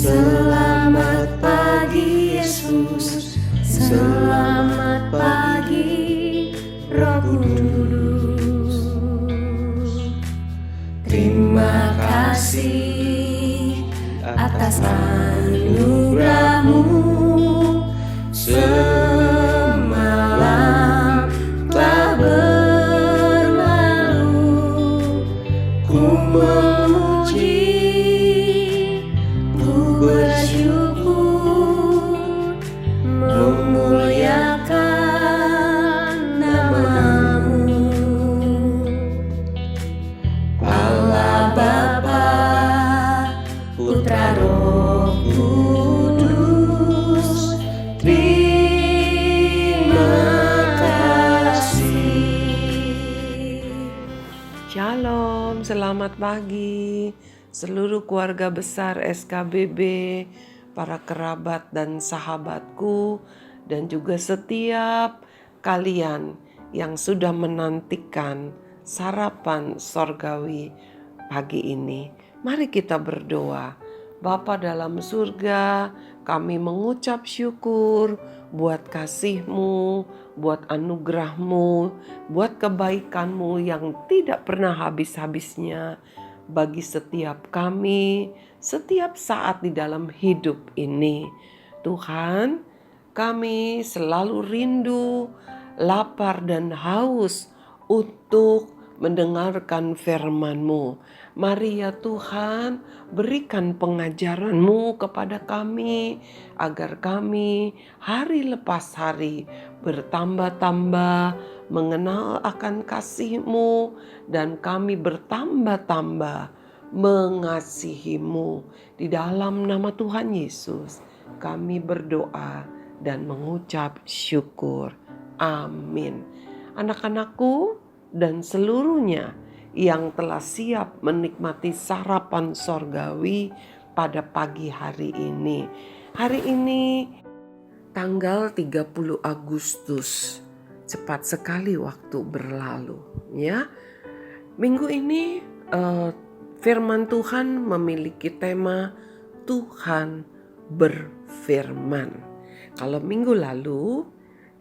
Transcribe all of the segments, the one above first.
Selamat pagi Yesus, selamat pagi Roh Kudus. Terima kasih atas anugerah-Mu. Semalam telah berlalu, ku memuji, ku bersyukur, memuliakan nama-Mu. Allah Bapa, Putra, Roh Kudus, terima kasih. Shalom, selamat pagi seluruh keluarga besar SKBB, para kerabat dan sahabatku, dan juga setiap kalian yang sudah menantikan sarapan sorgawi pagi ini. Mari kita berdoa. Bapa dalam surga, kami mengucap syukur buat kasih-Mu, buat anugerah-Mu, buat kebaikan-Mu yang tidak pernah habis-habisnya bagi setiap kami, setiap saat di dalam hidup ini. Tuhan, kami selalu rindu, lapar dan haus untuk mendengarkan firman-Mu. Mari ya Tuhan, berikan pengajaran-Mu kepada kami, agar kami hari lepas hari bertambah-tambah mengenal akan kasih-Mu, dan kami bertambah-tambah mengasihi-Mu. Di dalam nama Tuhan Yesus, kami berdoa dan mengucap syukur. Amin. Anak-anakku dan seluruhnya yang telah siap menikmati sarapan sorgawi pada pagi hari ini. Hari ini tanggal 30 Agustus. Cepat sekali waktu berlalu, ya. Minggu ini firman Tuhan memiliki tema Tuhan berfirman. Kalau minggu lalu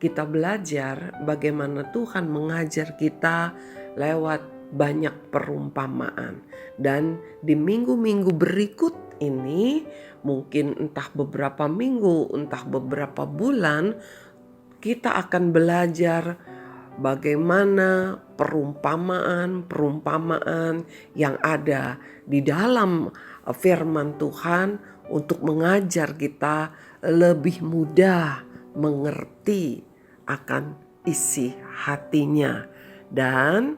kita belajar bagaimana Tuhan mengajar kita lewat banyak perumpamaan. Dan di minggu-minggu berikut ini, mungkin entah beberapa minggu, entah beberapa bulan, kita akan belajar bagaimana perumpamaan-perumpamaan yang ada di dalam firman Tuhan untuk mengajar kita lebih mudah mengerti akan isi hatinya. Dan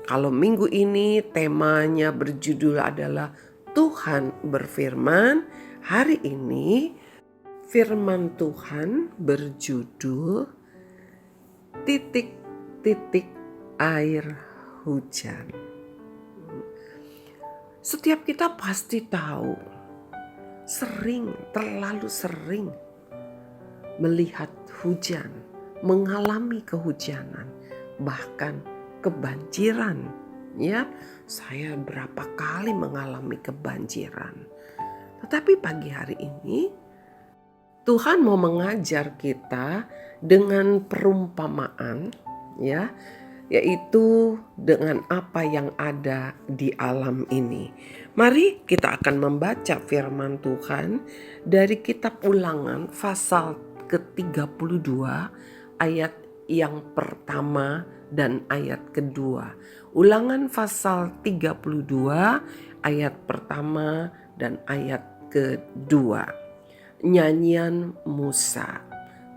kalau minggu ini temanya berjudul adalah Tuhan berfirman, hari ini firman Tuhan berjudul titik-titik air hujan. Setiap kita pasti tahu, terlalu sering melihat hujan, mengalami kehujanan, bahkan kebanjiran. Ya, saya berapa kali mengalami kebanjiran. Tetapi pagi hari ini Tuhan mau mengajar kita dengan perumpamaan, ya, yaitu dengan apa yang ada di alam ini. Mari kita akan membaca firman Tuhan dari kitab Ulangan pasal ke-32 ayat yang pertama dan ayat kedua. Ulangan pasal 32 ayat pertama dan ayat kedua. Nyanyian Musa.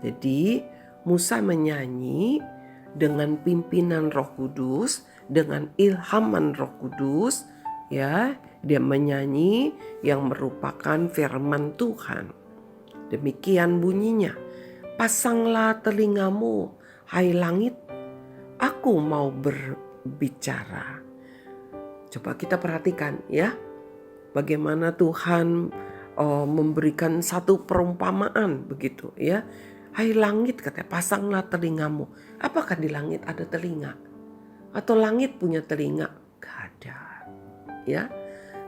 Jadi Musa menyanyi dengan pimpinan Roh Kudus, dengan ilhaman Roh Kudus, ya, dia menyanyi yang merupakan firman Tuhan. Demikian bunyinya, pasanglah telingamu, hai langit, aku mau berbicara. Coba kita perhatikan ya, bagaimana Tuhan memberikan satu perumpamaan begitu ya. Hai langit, katanya, pasanglah telingamu. Apakah di langit ada telinga? Atau langit punya telinga? Gak ada. Ya.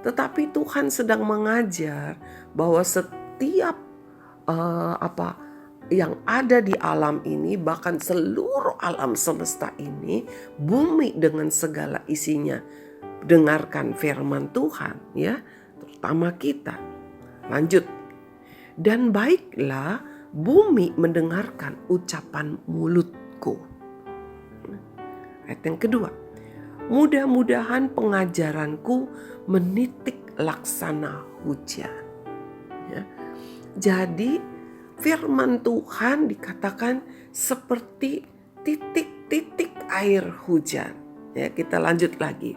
Tetapi Tuhan sedang mengajar bahwa setiap yang ada di alam ini, bahkan seluruh alam semesta ini, bumi dengan segala isinya, dengarkan firman Tuhan ya, terutama kita. Lanjut. Dan baiklah bumi mendengarkan ucapan mulutku. Ayat yang kedua. Mudah-mudahan pengajaranku menitik laksana hujan. Ya. Jadi firman Tuhan dikatakan seperti titik-titik air hujan. Ya, kita lanjut lagi.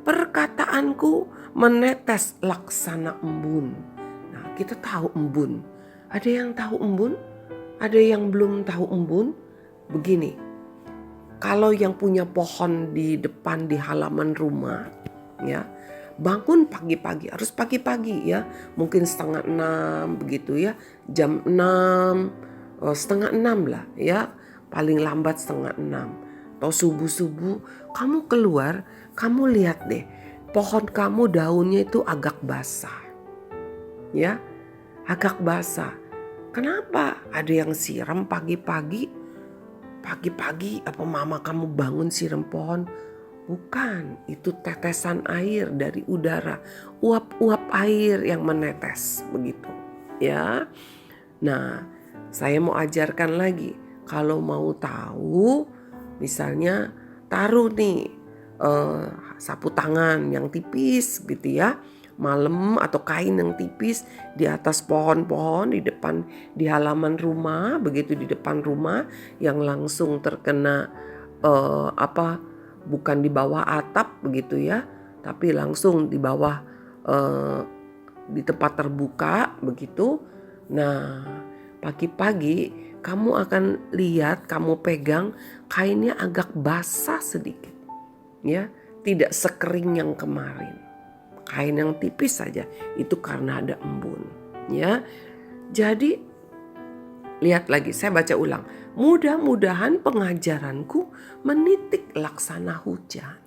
Perkataanku menetes laksana embun. Nah, kita tahu embun. Ada yang tahu embun? Ada yang belum tahu embun? Begini, kalau yang punya pohon di depan di halaman rumah, ya, bangun pagi-pagi, harus pagi-pagi ya, mungkin 5:30 begitu ya, jam 6, 5:30 lah ya, paling lambat 5:30. Atau subuh-subuh kamu keluar, kamu lihat deh, pohon kamu daunnya itu agak basah. Ya, agak basah. Kenapa? Ada yang siram pagi-pagi? Pagi-pagi apa mama kamu bangun siram pohon? Bukan, itu tetesan air dari udara, uap-uap air yang menetes begitu. Ya. Nah, saya mau ajarkan lagi. Kalau mau tahu, misalnya taruh nih sapu tangan yang tipis gitu ya, malam atau kain yang tipis di atas pohon-pohon di halaman rumah, begitu di depan rumah yang langsung terkena bukan di bawah atap begitu ya, tapi langsung di bawah di tempat terbuka begitu. Nah, pagi-pagi kamu akan lihat, kamu pegang kainnya agak basah sedikit. Ya, tidak sekering yang kemarin. Kain yang tipis saja, itu karena ada embun. Ya, jadi lihat lagi, saya baca ulang. Mudah-mudahan pengajaranku menitik laksana hujan.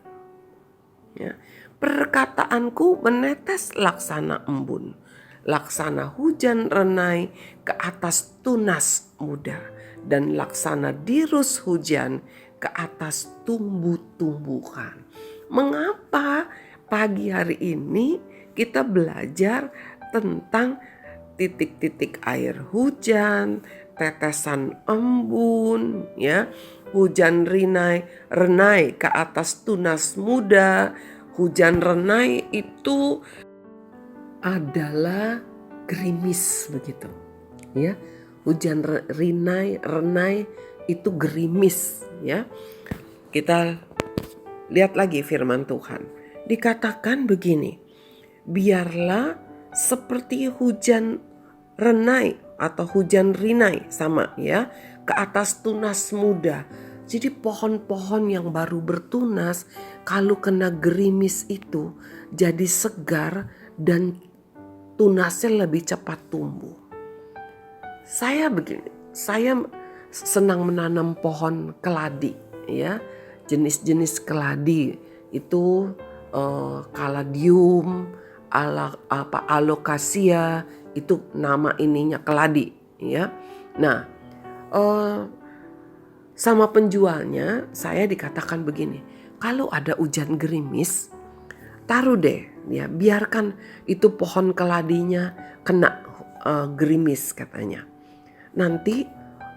Ya, perkataanku menetes laksana embun. Laksana hujan renai ke atas tunas muda. Dan laksana dirus hujan ke atas tumbuh-tumbuhan. Mengapa pagi hari ini kita belajar tentang titik-titik air hujan, tetesan embun, ya, hujan renai ke atas tunas muda. Hujan renai itu adalah gerimis begitu, ya. Hujan renai itu gerimis, ya. Kita lihat lagi firman Tuhan. Dikatakan begini, biarlah seperti hujan renai atau hujan rinai sama ya, ke atas tunas muda. Jadi pohon-pohon yang baru bertunas kalau kena gerimis itu jadi segar dan tunasnya lebih cepat tumbuh. Saya senang menanam pohon keladi ya, jenis-jenis keladi itu kaladium, alocasia, itu nama ininya keladi ya. Nah, sama penjualnya saya dikatakan begini, kalau ada hujan gerimis, taruh deh ya, biarkan itu pohon keladinya kena gerimis katanya. Nanti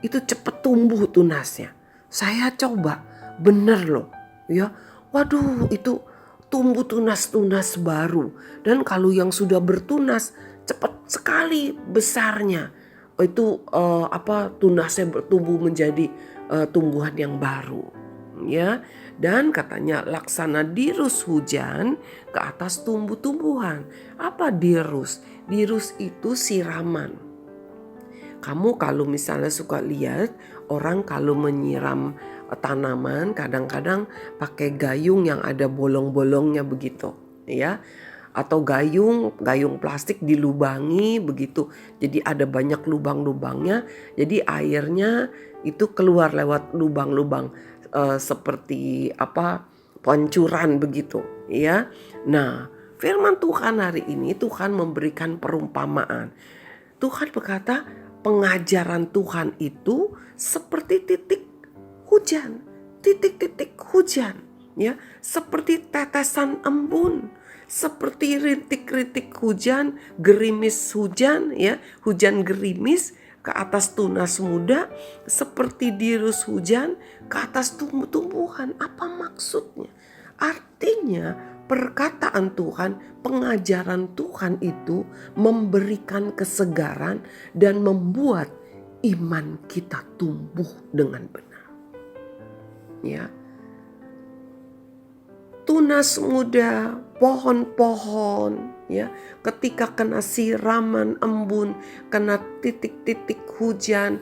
itu cepat tumbuh tunasnya. Saya coba, bener loh ya. Waduh, itu tumbuh tunas-tunas baru. Dan kalau yang sudah bertunas cepat sekali besarnya. Itu tunasnya bertumbuh menjadi tumbuhan yang baru. Ya, dan katanya laksana dirus hujan ke atas tumbuh-tumbuhan. Apa dirus? Dirus itu siraman. Kamu kalau misalnya suka lihat orang kalau menyiram tanaman kadang-kadang pakai gayung yang ada bolong-bolongnya begitu ya, atau gayung plastik dilubangi begitu, jadi ada banyak lubang-lubangnya, jadi airnya itu keluar lewat lubang-lubang seperti pancuran begitu ya. Nah, Firman Tuhan hari ini, Tuhan memberikan perumpamaan. Tuhan berkata, pengajaran Tuhan itu seperti titik hujan, titik-titik hujan, ya, seperti tetesan embun, seperti rintik-rintik hujan, gerimis hujan, ya, hujan gerimis ke atas tunas muda, seperti dirus hujan ke atas tumbuh-tumbuhan. Apa maksudnya? Artinya perkataan Tuhan, pengajaran Tuhan itu memberikan kesegaran dan membuat iman kita tumbuh dengan benar. Ya. Tunas muda, pohon-pohon, ya, ketika kena siraman embun, kena titik-titik hujan,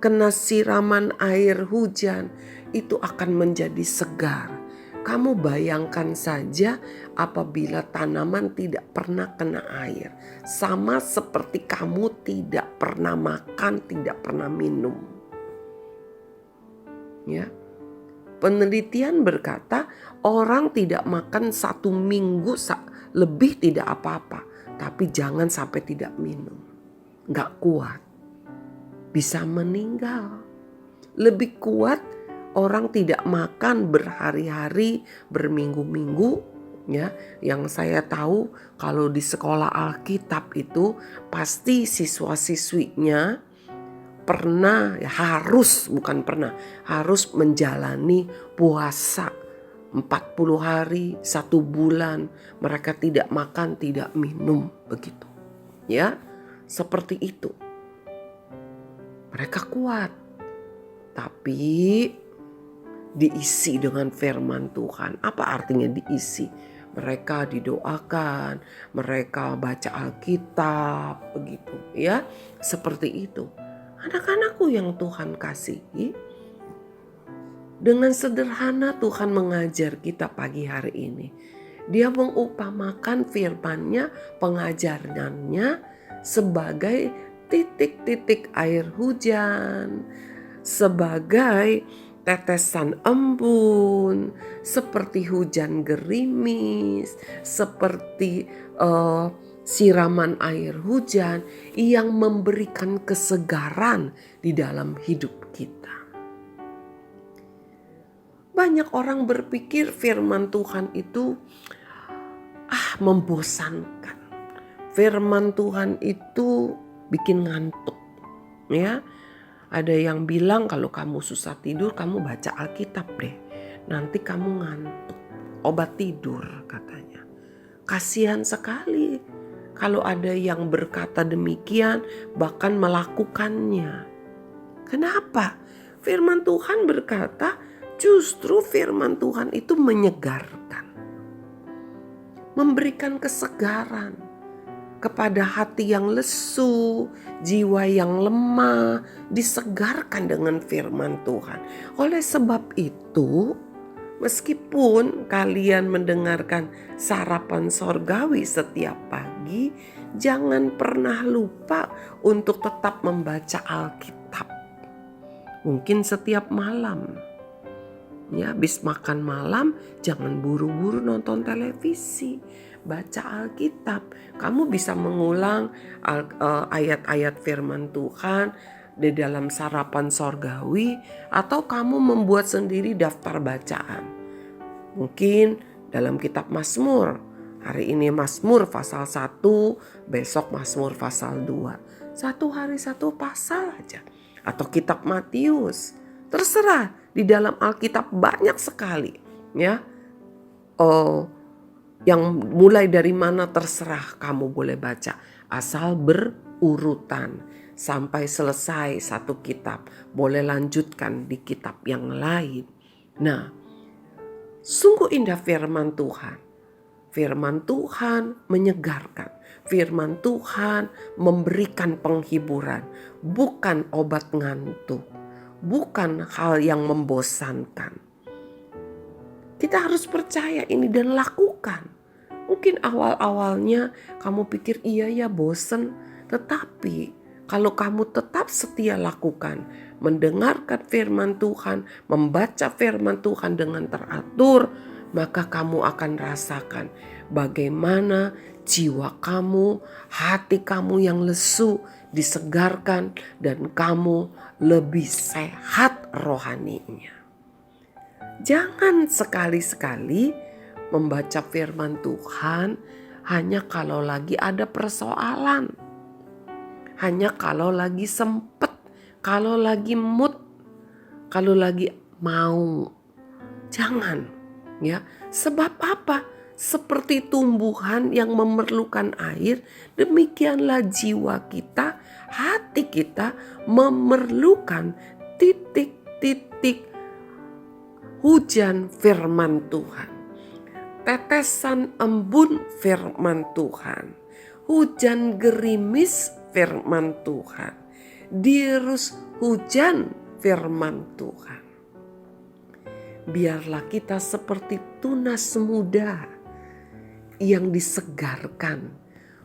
kena siraman air hujan, itu akan menjadi segar. Kamu bayangkan saja apabila tanaman tidak pernah kena air. Sama seperti kamu tidak pernah makan, tidak pernah minum. Ya. Penelitian berkata orang tidak makan 1 minggu lebih tidak apa-apa. Tapi jangan sampai tidak minum. Gak kuat. Bisa meninggal. Lebih kuat orang tidak makan berhari-hari, berminggu-minggu, ya. Yang saya tahu kalau di sekolah Alkitab itu pasti siswa-siswinya harus menjalani puasa 40 hari, 1 bulan. Mereka tidak makan, tidak minum, begitu. Ya, seperti itu. Mereka kuat. Tapi diisi dengan firman Tuhan. Apa artinya diisi? Mereka didoakan, mereka baca Alkitab, begitu ya. Seperti itu. Anak-anakku yang Tuhan kasihi, dengan sederhana Tuhan mengajar kita pagi hari ini. Dia mengupamakan firman-Nya, pengajarannya sebagai titik-titik air hujan, sebagai tetesan embun, seperti hujan gerimis, seperti siraman air hujan yang memberikan kesegaran di dalam hidup kita. Banyak orang berpikir firman Tuhan itu membosankan. Firman Tuhan itu bikin ngantuk, ya. Ada yang bilang kalau kamu susah tidur, kamu baca Alkitab deh. Nanti kamu ngantuk. Obat tidur katanya. Kasihan sekali kalau ada yang berkata demikian, bahkan melakukannya. Kenapa? Firman Tuhan berkata, justru firman Tuhan itu menyegarkan. Memberikan kesegaran kepada hati yang lesu, jiwa yang lemah, disegarkan dengan firman Tuhan. Oleh sebab itu, meskipun kalian mendengarkan sarapan sorgawi setiap pagi, jangan pernah lupa untuk tetap membaca Alkitab. Mungkin setiap malam. Ya, habis makan malam jangan buru-buru nonton televisi. Baca Alkitab. Kamu bisa mengulang ayat-ayat firman Tuhan di dalam sarapan sorgawi, atau kamu membuat sendiri daftar bacaan. Mungkin dalam kitab Mazmur. Hari ini Mazmur pasal 1, besok Mazmur pasal 2. 1 hari 1 pasal aja. Atau kitab Matius. Terserah, di dalam Alkitab banyak sekali, ya. Yang mulai dari mana terserah kamu boleh baca. Asal berurutan sampai selesai satu kitab. Boleh lanjutkan di kitab yang lain. Nah, sungguh indah firman Tuhan. Firman Tuhan menyegarkan. Firman Tuhan memberikan penghiburan. Bukan obat ngantuk. Bukan hal yang membosankan. Kita harus percaya ini dan lakukan. Mungkin awal-awalnya kamu pikir iya ya bosen. Tetapi kalau kamu tetap setia lakukan. Mendengarkan firman Tuhan. Membaca firman Tuhan dengan teratur. Maka kamu akan rasakan bagaimana jiwa kamu, hati kamu yang lesu disegarkan dan kamu lebih sehat rohaninya. Jangan sekali-sekali membaca firman Tuhan hanya kalau lagi ada persoalan, hanya kalau lagi sempet, kalau lagi mood, kalau lagi mau. Jangan, ya. Sebab apa? Seperti tumbuhan yang memerlukan air, demikianlah jiwa kita, hati kita memerlukan titik-titik hujan firman Tuhan. Tetesan embun firman Tuhan. Hujan gerimis firman Tuhan. Dirus hujan firman Tuhan. Biarlah kita seperti tunas muda yang disegarkan,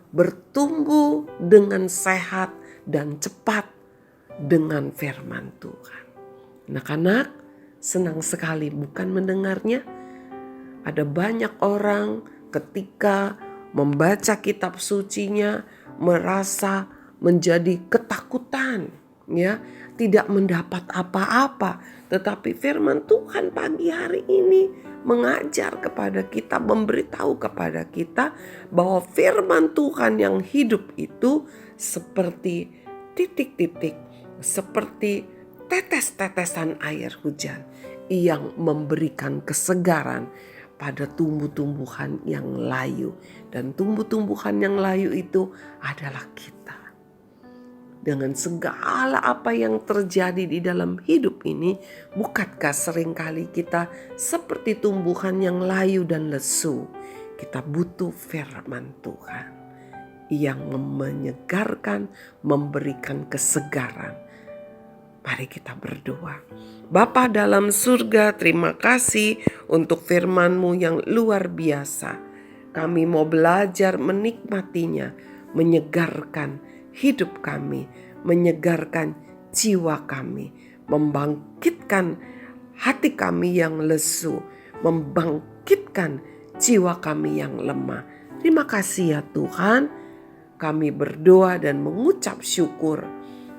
bertumbuh dengan sehat dan cepat dengan firman Tuhan. Anak-anak senang sekali bukan mendengarnya? Ada banyak orang ketika membaca kitab sucinya merasa menjadi ketakutan, ya, tidak mendapat apa-apa. Tetapi firman Tuhan pagi hari ini mengajar kepada kita, memberitahu kepada kita bahwa firman Tuhan yang hidup itu seperti titik-titik, seperti tetes-tetesan air hujan yang memberikan kesegaran pada tumbuh-tumbuhan yang layu. Dan tumbuh-tumbuhan yang layu itu adalah kita. Dengan segala apa yang terjadi di dalam hidup ini, bukankah seringkali kita seperti tumbuhan yang layu dan lesu? Kita butuh firman Tuhan yang menyegarkan, memberikan kesegaran. Mari kita berdoa. Bapa dalam surga, terima kasih untuk firman-Mu yang luar biasa. Kami mau belajar menikmatinya, menyegarkan hidup kami, menyegarkan jiwa kami, membangkitkan hati kami yang lesu, membangkitkan jiwa kami yang lemah. Terima kasih ya Tuhan, kami berdoa dan mengucap syukur,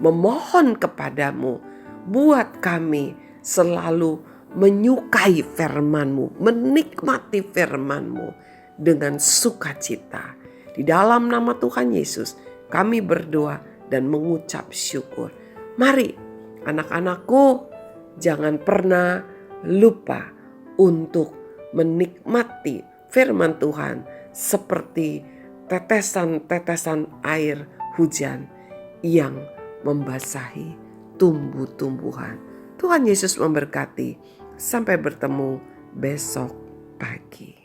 memohon kepadamu, buat kami selalu menyukai firman-Mu, menikmati firman-Mu dengan sukacita. Di dalam nama Tuhan Yesus, kami berdoa dan mengucap syukur. Mari anak-anakku, jangan pernah lupa untuk menikmati firman Tuhan seperti tetesan-tetesan air hujan yang membasahi tumbuh-tumbuhan. Tuhan Yesus memberkati. Sampai bertemu besok pagi.